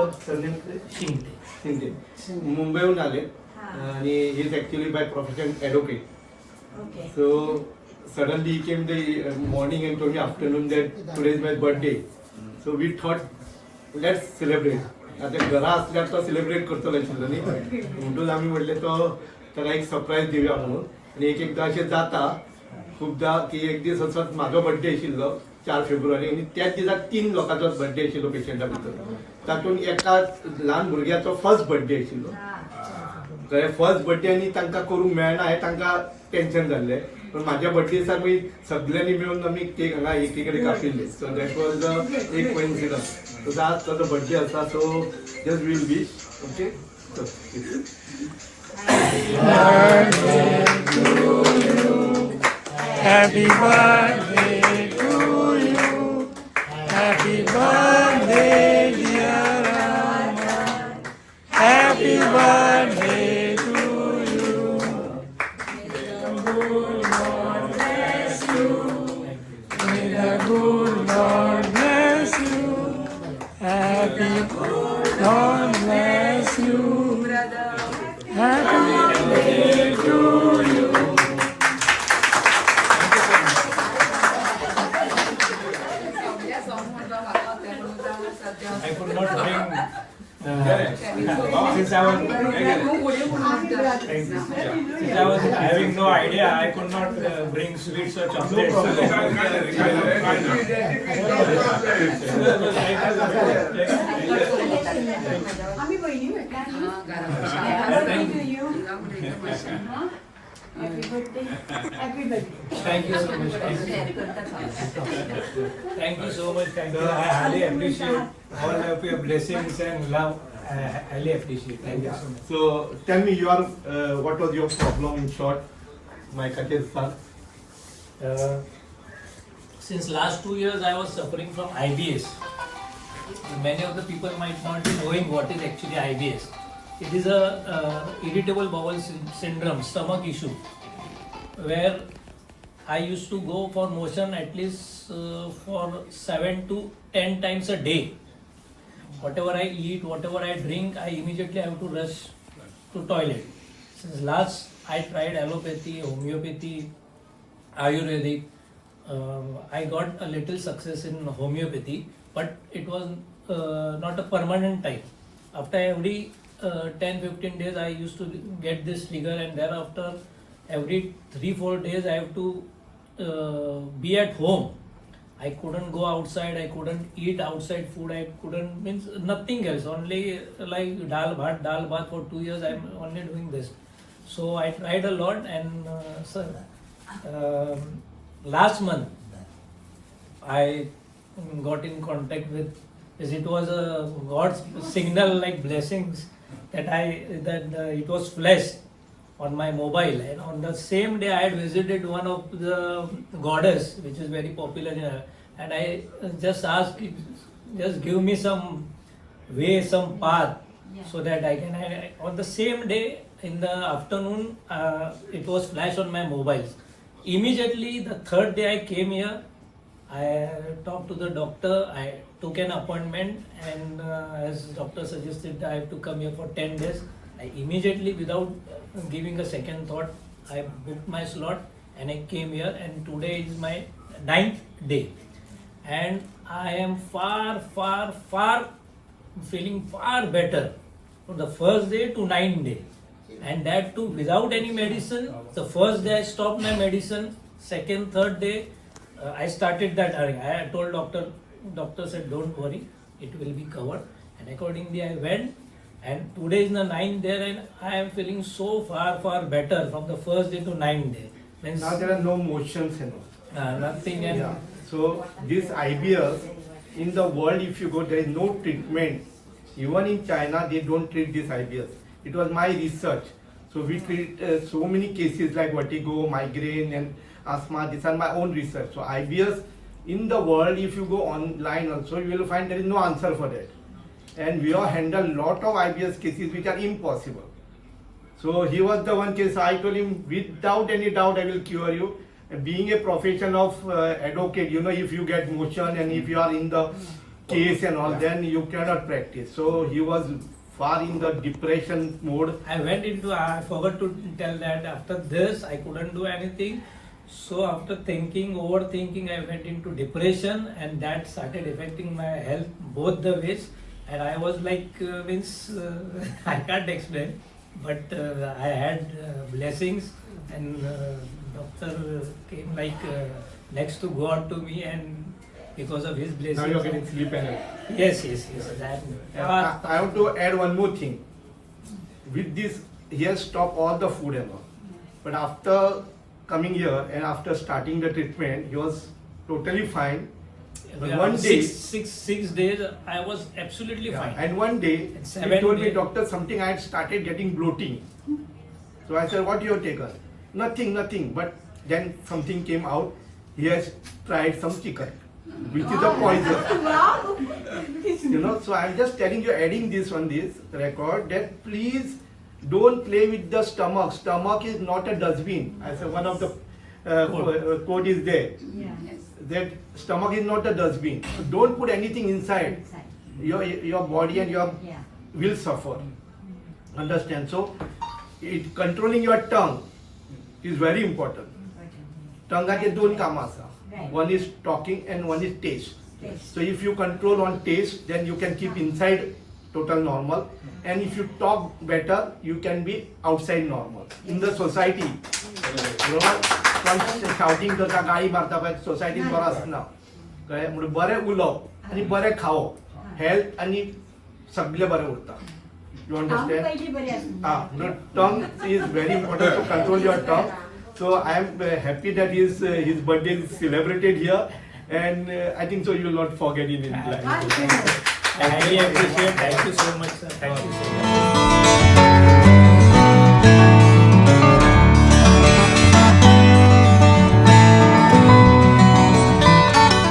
Your surname Shinde. Shinde. मुंबईहून आले आणि he is actually by profession advocate. So suddenly he came the morning and told me afternoon that today is my birthday. So we thought let's celebrate. आता घरा असल्यावर तो celebrate करतो न्ही म्हणून आम्ही म्हटले तो त्याला एक सरप्राईज दिवया म्हणून. आणि एक एकदा अशें जाता खूपदा की एक दीस असोच म्हाजो बर्थडे आशिल्लो 4 फेब्रुवारी आणि त्याच दिसाक 3 लोकांचो बर्थडे आशिल्लो पेशंटा भितर. तातूंत एका ल्हान भुरग्याचो फर्स्ट बर्थडे आशिल्लो. फर्स्ट बर्थडे आनी तांकां करूंक मेळना हें तांकां टेन्शन जाल्लें. पण म्हाज्या बर्थडे दिसा मागीर सगळ्यांनी मेळून आमी केक हांगा एकी कडेन कापिल्ले. सो दॅट वॉज एक कोइन्सिडन्स. सो आज ताजो बर्थडे आसा so just will wish. Okay Happy birthday to you. Happy birthday, dear Rama. Happy birthday to you. May the good Lord bless you. May the good Lord bless you. Happy good Lord bless you. Happy birthday to you. I could not bring since I was having no idea, I could not bring sweets or chocolates. Happy birthday. Happy birthday. Thank you so much. Thank you so much. Thank you. I highly appreciate all of your blessings and love. I highly appreciate. Thank you so much. So tell me your what was your problem in short, my Katesh sir? Since last 2 years I was suffering from IBS. Many of the people might not be knowing what is actually IBS. It is a irritable bowel syndrome, stomach issue, where I used to go for motion at least for 7 to 10 times a day. Whatever I eat, whatever I drink, I immediately have to rush to toilet. Since last I tried allopathy, homeopathy, Ayurvedic. I got a little success in homeopathy, but it was not a permanent type. After every 10-15 days I used to get this trigger, and thereafter every 3-4 days I have to be at home. I couldn't go outside, I couldn't eat outside food, I couldn't, means nothing else, only like dal bhat for 2 years I'm only doing this. So I tried a lot, and last month I got in contact with, it was a God's signal, like blessings, that it was flashed on my mobile, and on the same day I had visited one of the goddess which is very popular in and I just asked, just give me some way, some path, so that I can, on the same day in the afternoon it was flashed on my mobiles. Immediately the third day I came here, I talked to the doctor, I took an appointment, and as doctor suggested I have to come here for 10 days. I immediately, without giving a second thought, I booked my slot and I came here, and today is my 9th day. And I am far feeling far better from the first day to 9th day. And that too without any medicine. The first day I stopped my medicine, second, third day I started that. I told doctor said don't worry, it will be covered, and accordingly I went, and today is the 9th day, and I am feeling so far better from the first day to 9th day. Means Now there are no motions and all. nothing. And Yeah. So this IBS in the world, if you go, there is no treatment. Even in China, they don't treat this IBS. It was my research. So we treat so many cases like vertigo, migraine, and asthma. These are my own research. So IBS in the world, if you go online also, you will find there is no answer for that. And we have handled lot of IBS cases which are impossible. So he was the one case. I told him without any doubt I will cure you. And being a profession of advocate, if you get motion and if you are in the case and all, then you cannot practice. So he was far in the depression mode. I forgot to tell that after this I couldn't do anything. So after overthinking, I went into depression, and that started affecting my health both the ways. And I was like, I can't explain, but I had blessings, and doctor came like next to God to me, and because of his blessings. Now you're getting sleep and Yes. I want to add one more thing. With this, he has stopped all the food and all. But after coming here and after starting the treatment, he was totally fine. But one day, six days, I was absolutely fine. and one day, And he 7 told me, days- doctor, something I had started getting bloating. So I said, what you have taken? Nothing. But then something came out. He has tried some chicken, which is a poison. Wow. So I'm just telling you, adding this on this record, that please don't play with the stomach. Stomach is not a dustbin. As one of the quote is there. Yeah. That stomach is not a dustbin. So don't put anything inside. Your body and your Yeah. will suffer. Understand? So controlling your tongue is very important. Tongaचे दोन कामां आसा. Right. One is talking and one is taste. Taste. So if you control on taste, then you can keep inside total normal. And if you talk better, you can be outside normal. In the society, पण shouting करता गाळी मारता पळय सोसायटीन बरो आसना. कळ्ळें म्हणून बरें उलोवप आनी बरें खावप हेल्थ आनी सगळें बरें उरता. You understand? पहिली बरी आसली. The tongue is very important to control your tongue. So I am happy that his birthday is celebrated here, and I think so you will not forget it in life. Thank you. I highly appreciate. Thank you so much, sir. Thank you so much.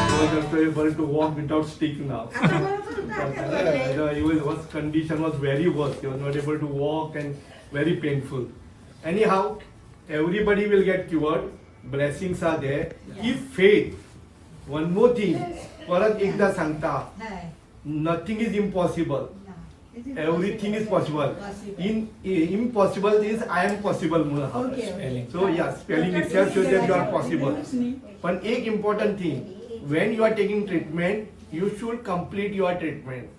He was also able to walk without stick now. His condition was very worse. He was not able to walk and very painful. Anyhow, everybody will get cured. Blessings are there. If faith, one more thing, परत एकदा सांगता, nothing is impossible. Everything is possible. Impossible is I am possible. Okay. So yes, spelling itself shows that you are possible. But एक important thing, when you are taking treatment, you should complete your treatment.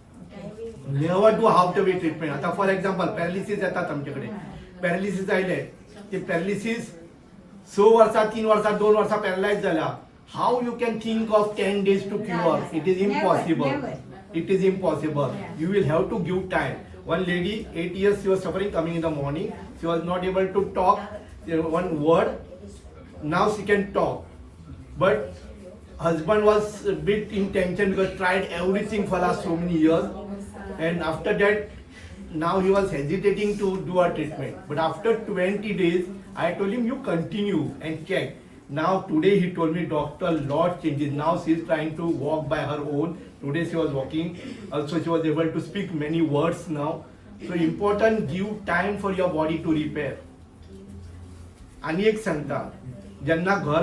Never do half-way treatment. आता for example, paralysis येतात आमच्याकडे. Paralysis आयले, ते paralysis 6 वर्षां, 3 वर्षां, 2 वर्षां paralyzed झाल्या. How you can think of 10 days to cure? It is impossible. Never. It is impossible. Yeah. You will have to give time. One lady, 8 years, she was suffering coming in the morning. She was not able to talk one word. Now she can talk. But husband was a bit in tension because tried everything for last so many years. And after that, now he was hesitating to do a treatment. But after 20 days, I told him, you continue and check. Now today he told me, doctor, lot changes. Now she is trying to walk by her own. Today she was walking. Also she was able to speak many words now. So important, give time for your body to repair. आणि एक सांगता, ज्यांना घर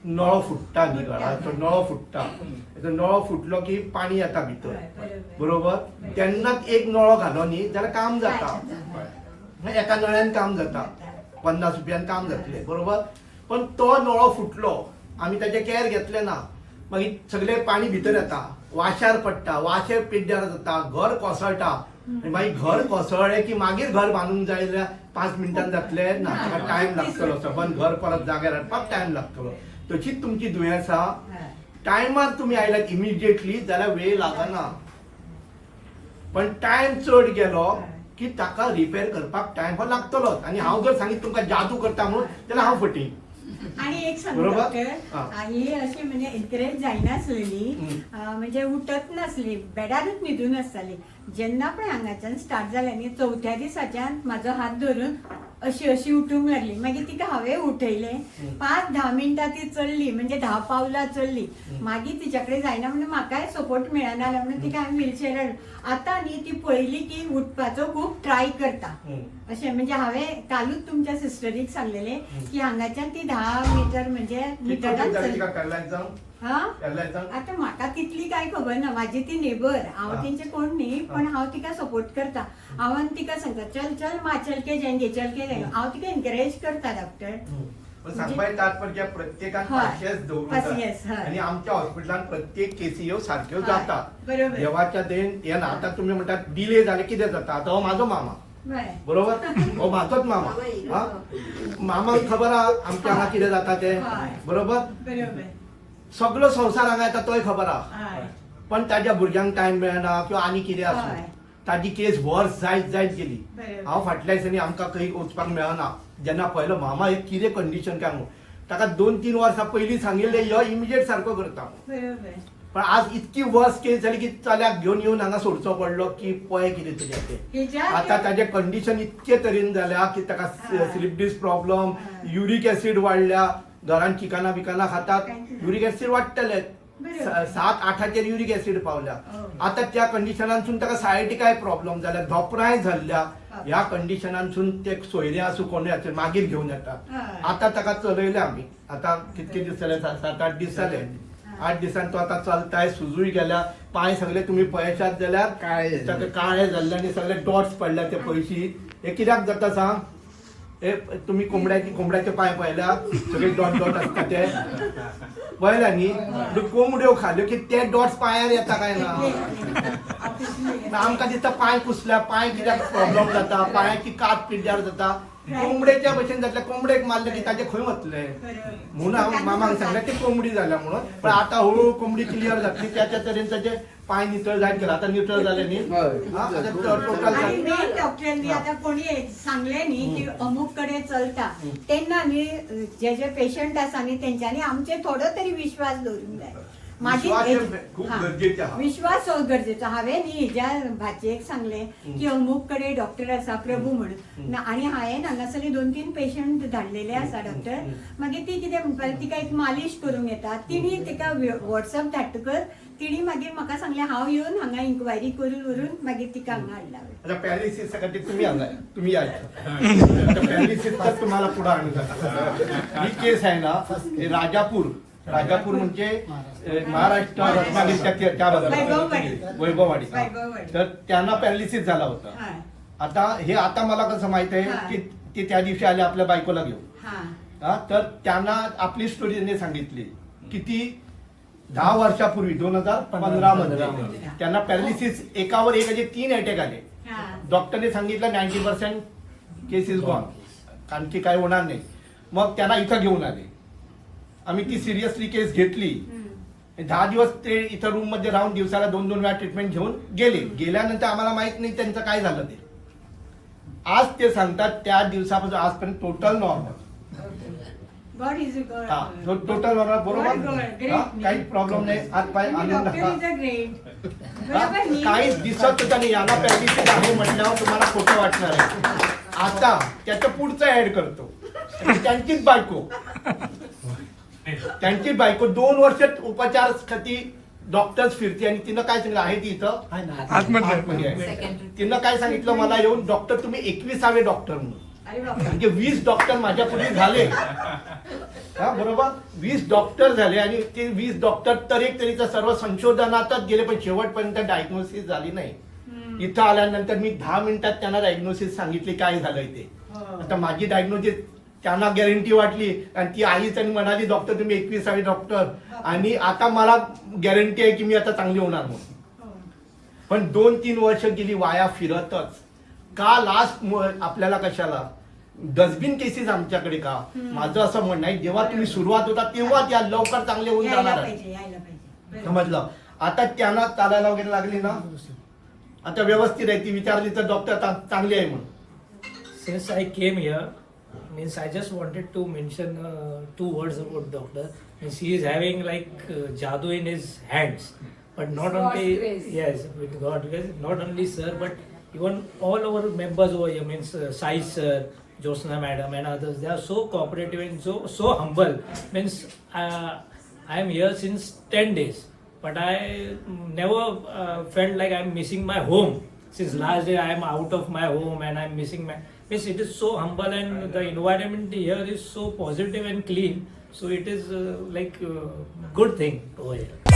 नळ फुटता न्ही घराचो नळ फुटता, नळ फुटलो की पाणी येता भितर, बरोबर? तेन्नाच एक नळो घालो न्ही जाल्यार काम जाता. एका नळ्यान काम जाता, 50 रुपयान काम जातले, बरोबर? पण तो नळो फुटलो, आमी ताचे कॅर घेतले ना, मागीर सगळे पाणी भितर येता, वाश्यार पडटा, वाशे पिड्ड्यार जाता, घर कोसळटा, मागीर घर कोसळ्ळें की मागीर घर बांदूंक जाय जाल्यार 5 मिनटान जातले ना, ताका टायम लागतलो. सबंद घर परत जाग्यार हाडपाक टायम लागतलो. तशीच तुमची दुयेंसां टायमार तुमी आयल्यात इमिजिएटली जाल्यार वेळ लागना. पण टायम चड गेलो की ताका रिपेर करपाक टायम हो लागतलोच. आनी हांव जर सांगीत तुमकां जादू करता म्हणून जाल्यार हांव फटींग. आणि एक सांगू बरोबर? डॉक्टर, ही अशी म्हणजे एनकरेज जायनासलेली, म्हणजे उठत नासली, बेडारूच न्हिदून आसताली. जेन्ना पण हांगाच्यान स्टार्ट जालें न्ही, 4थ्या दिसाच्यान म्हाजो हात धरून अशी उठूंक लागली. मागीर तिका हांवें उठयलें, 5-10 मिनटां ती चलली, म्हणजे 10 पावलां चलली. मागीर तिच्या कडेन जायना म्हणून म्हाकाय सपोर्ट मेळना म्हणून तिका हांवें व्हिलचेरार हाडून. आतां न्ही ती पळयली की उठपाचो खूब ट्राय करता. अशें म्हणजे हांवें कालूच तुमच्या सिस्टरीक सांगलेलें की हांगाच्यान ती 10 मीटर म्हणजे मिटरान चलली. हा त्याला सांग. आता म्हाका तितली काय खबर ना, माझी ती नेबर, हांव तेंचे कोण न्ही, पण हांव तिका सपोर्ट करता. हांव तिका सांगता चल चल मा चल के जाएंगे चल के जाएंगे, हांव तिका एनकरेज करता डॉक्टर. पण सांगपाय तात्पर्य प्रत्येकान हय. पाशयेंस पासियेंस, दवरूं हय. आणि आमच्या हॉस्पिटलान प्रत्येक केसी ह्यो सारक्यो हय. जाता. बरोबर. देवाच्या देन हे ना. आता तुम्ही म्हणतात डिले झाले कितें जाता, आता हो माझो मामा बरें. बरोबर, हो माझोच मामा. हा मामाक खबर आहा आमच्या हांगा कितें जाता ते, हय. बरोबर. बरोबर. सगळो संवसार हांगा येता तोय खबर आहा, हय. पण ताज्या भुरग्यांक टायम मेळना किंवा आनी कितें हय. आसूं ताजी केस वर्स जायत जायत गेली. बरोबर. हांव फाटल्या दिसांनी आमकां खंय वचपाक मेळना. जेन्ना पळयलो मामा एक कितें कंडिशन काय म्हणून, ताका 2-3 वर्सां पयलीं सांगिल्लें यो इमिजिएट सारको करता. बरोबर. पण आज इतकी वर्स केस जाली की चल्याक घेवन येवन हांगा सोडचो पडलो की पळय कितें तरी ते. हिच्या- आता ताजे कंडिशन इतके तरेन जाल्या की ताका slip disc problem, uric acid वाडल्या, घरान चिकना बिकना खातात, युरिक ऍसिड वाडटले. बरोबर. 7-8 युरिक ऍसिड पावल्या. हो. आता त्या कंडिशनांसून ताका सायटिकाय प्रॉब्लेम जाल्या, धोपराय झाल्या. ह्या कंडिशनांसून ते सोयरे आसूं कोणूय आसूं मागीर घेवन येतात. हय. आता ताका चलयले आमी, आता कितके दीस जाले, 7-8 दीस जाले. 8 दिसांनी तो आता चलताय, सुजूय गेल्या, पांय सगळे तुम्ही पळयशात जाल्यार ताका काळे जाल्ले आनी सगळे डॉट्स पडल्या ते पयशी. हे कित्याक जाता सांग, हे तुम्ही कोंबड्याचे पांय पळयल्या, सगळे डॉट डॉट असता ते पळयल्या न्ही. कोंबड्यो खाल्यो की ते डॉट्स पांयार येता काय ना. आमकां दिसता पांय कुसल्या, पांय कित्याक प्रॉब्लेम जाता, पांयाची कात पिड्ड्यार जाता. कोंबड्याच्या भशेन जातले, कोंबडेक मारले की ताजे खंय वतले म्हणून हांव मामाक सांगलें ती कोंबडी जाल्या म्हणून. पण आता हळूहळू कोंबडी क्लियर जातली, त्याच्या तरेन ताचे पांय नितळ जायत गेला. आता नितळ जाले न्ही, टोटल आणि मेन डॉक्टरांनी आता कोणी सांगले न्ही की अमुक कडे चलता, तेन्ना न्ही जे जे पेशंट आसा न्ही तेंच्यांनी आमचे थोडो तरी विश्वास दवरूंक जाय. माझी खूप गरजेचे आहा. विश्वास हो गरजेचो. हांवें न्ही हेज्या भाचयेक सांगले की अमुक कडेन डॉक्टर आसा प्रभू म्हणून, आनी हांवें हांगासरली 2-3 पेशंट धाडलेले आसा डॉक्टर. मागीर ती कितें म्हणपाक तिका एक मालिश करूंक येता. तिणी तिका व्हॉट्सअप धाडटकर तिणी मागीर म्हाका सांगलें हांव येवन हांगा इन्क्वायरी करून व्हरून मागीर तिका हांगा हाडला. आता पॅरालिसिस साठी तुम्ही आलाय, तुम्ही यायचं. पॅरालिसिस तर तुम्हाला पुढे आणून जातात. ही केस आहे ना, हे राजापूर म्हणजे महाराष्ट्र रत्नागिरीच्या त्या बाजूला वैभववाडी. तर त्यांना पॅरालिसिस झाला होता. आता मला कसं माहित आहे की ते त्या दिवशी आले आपल्या बायकोला घेऊन. तर त्यांना आपली स्टोरी त्यांनी सांगितली. किती 10 वर्षापूर्वी 2015 मध्ये त्यांना पॅरालिसिस एकावर एक असे 3 अटॅक आले. डॉक्टरने सांगितलं 90% केस इज गॉन, आणखी काय होणार नाही. मग त्यांना इथं घेऊन आले. आम्ही ती सिरियसली केस घेतली. 10 दिवस ते इथं रूम मध्ये राहून दिवसाला 2-2 वेळा ट्रीटमेंट घेऊन गेल्यानंतर आम्हाला माहित नाही त्यांचं काय झालं ते. आज ते सांगतात त्या दिवसापासून आजपर्यंत total normal. God is a total normal, बरोबर. काही प्रॉब्लेम नाही. हात पाय आणून नका. काही दिसत नाही. याला पॅरालिसिस आहे म्हटल्यावर तुम्हाला खोटं वाटणार आहे. आता त्याचं पुढचं ऍड करतो. त्यांची बायको 2 वर्ष उपचारासाठी डॉक्टर्स फिरते आणि तिनं काय सांगितलं आहे ती इथं आतमध्ये आहे. तिनं काय सांगितलं मला येऊन, डॉक्टर तुम्ही 21वे डॉक्टर म्हणून. म्हणजे 20 डॉक्टर माझ्या पूर्वी झाले. बरोबर, 20 डॉक्टर झाले आणि ते 20 डॉक्टर तर एक तरीचं सर्व संशोधनातच गेले, पण शेवटपर्यंत डायग्नोसिस झाली नाही. इथं आल्यानंतर मी 10 मिनिटात त्यांना डायग्नोसिस सांगितली काय झालंय ते. आता माझी डायग्नोसिस त्यांना गॅरंटी वाटली आणि ती आईच आणि म्हणाली डॉक्टर तुम्ही 21वे डॉक्टर, आणि आता मला गॅरंटी आहे की मी आता चांगली होणार म्हणून. पण 2-3 वर्ष गेली वाया फिरतच. का लास्ट आपल्याला कशाला डस्टबिन केसेस आमच्याकडे का. माझं असं म्हणणं आहे जेव्हा तुम्ही सुरुवात होता तेव्हा त्या लवकर चांगले होऊन जाणार आहे. समजलं. आता त्यांना चालायला वगैरे लागली ना, आता व्यवस्थित आहे. ती विचारली तर डॉक्टर चांगली आहे म्हणून. Since I came here, means I just wanted to mention 2 words about doctor. Means he is having like jadoo in his hands, but not God's only grace. yes with God grace, not only sir, but even all our members over here. Means Sai sir, Josna madam, and others. They are so cooperative and so humble. Means I am here since 10 days, but I never felt like I am missing my home. Since last day I am out of my home and I am missing my. Means it is so humble and the environment here is so positive and clean. So it is like good thing over here.